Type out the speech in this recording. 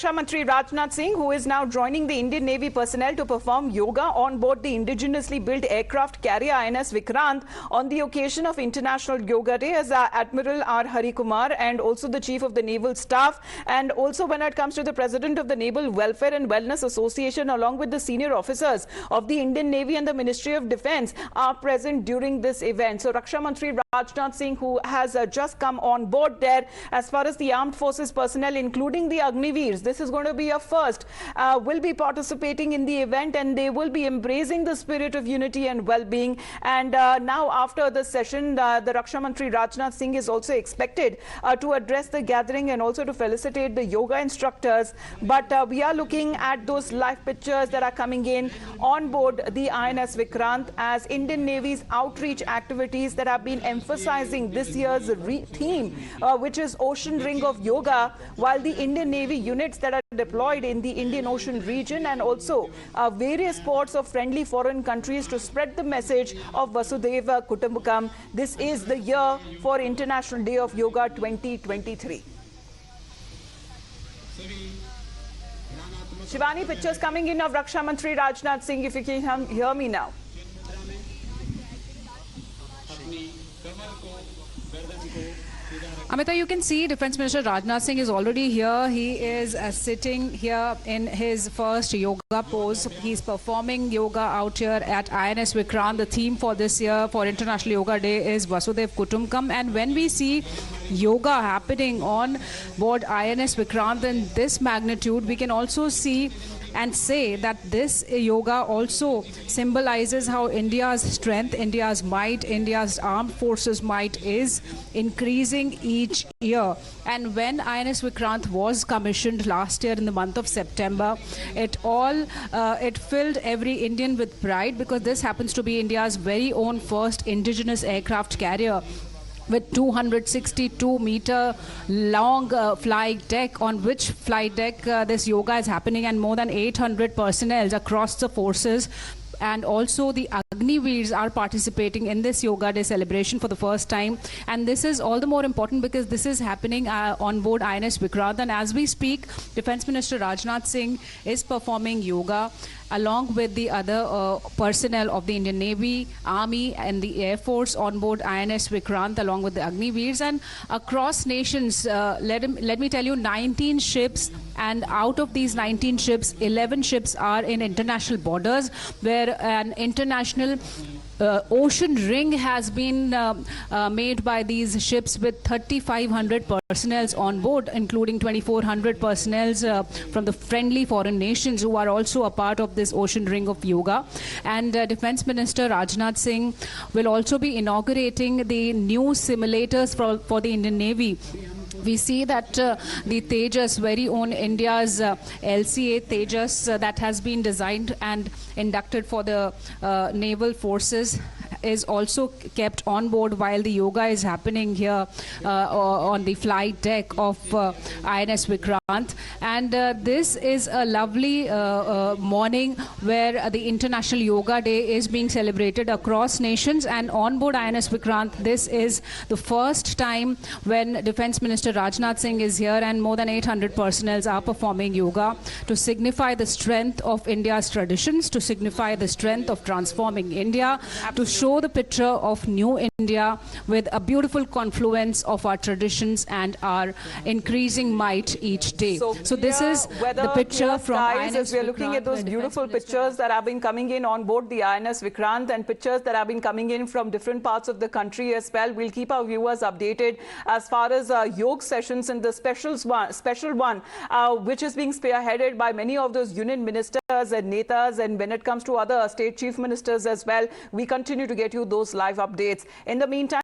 Raksha Mantri Rajnath Singh, who is now joining the Indian Navy personnel to perform yoga on board the indigenously built aircraft carrier INS Vikrant on the occasion of International Yoga Day, as Admiral R Harikumar and also the Chief of the Naval Staff, and also when it comes to the President of the Naval Welfare and Wellness Association, along with the senior officers of the Indian Navy and the Ministry of Defense, are present during this event. So Raksha Mantri Rajnath Singh, who has just come on board there, as far as the armed forces personnel, including the Agniveers, this is going to be a first, will be participating in the event, and they will be embracing the spirit of unity and well-being. And now after the session, the Raksha Mantri Rajnath Singh is also expected to address the gathering and also to felicitate the yoga instructors. But we are looking at those live pictures that are coming in on board the INS Vikrant as Indian Navy's outreach activities that have been emphasizing this year's theme, which is Ocean Ring of Yoga, while the Indian Navy units that are deployed in the Indian Ocean region and also various ports of friendly foreign countries to spread the message of Vaudhav Kutumbakam. This is the year for International Day of Yoga 2023. Shivani, pictures coming in of Raksha Mantri Rajnath Singh, if you can hear me now. Amita, you can see Defense Minister Rajnath Singh is already here. He is sitting here in his first yoga pose. He's performing yoga out here at INS Vikrant. The theme for this year for International Yoga Day is Vaudhav Kutumbakam. And when we see yoga happening on board INS Vikrant in this magnitude, we can also see and say that this yoga also symbolizes how India's strength, India's might, India's armed forces might is increasing each year. And when INS Vikrant was commissioned last year in the month of September, it filled every Indian with pride, because this happens to be India's very own first indigenous aircraft carrier, with 262-meter long flight deck, on which flight deck this yoga is happening, and more than 800 personnel across the forces. And also the Agniveers are participating in this Yoga Day celebration for the first time. And this is all the more important because this is happening on board INS Vikrant. And as we speak, Defense Minister Rajnath Singh is performing yoga along with the other personnel of the Indian Navy, Army and the Air Force on board INS Vikrant, along with the Agniveers. And across nations, let me tell you, 19 ships, and out of these 19 ships, 11 ships are in international borders, where an international ocean ring has been made by these ships with 3,500 personnel on board, including 2,400 personnel from the friendly foreign nations who are also a part of this ocean ring of yoga. And Defense Minister Rajnath Singh will also be inaugurating the new simulators for the Indian Navy. We see that the Tejas, very own India's LCA Tejas that has been designed and inducted for the naval forces, is also kept on board while the yoga is happening here on the flight deck of INS Vikrant. And this is a lovely morning where the International Yoga Day is being celebrated across nations. And on board INS Vikrant, this is the first time when Defense Minister Rajnath Singh is here, and more than 800 personnel are performing yoga to signify the strength of India's traditions, to signify the strength of transforming India, to show the picture of new India with a beautiful confluence of our traditions and our increasing might each day. So this is the picture from INS as we are looking at those beautiful pictures that have been coming in on board the INS Vikrant, and pictures that have been coming in from different parts of the country as well. We'll keep our viewers updated as far as yoga sessions and the special one, which is being spearheaded by many of those union ministers and netas, and when it comes to other state chief ministers as well. We continue to get you those live updates. In the meantime,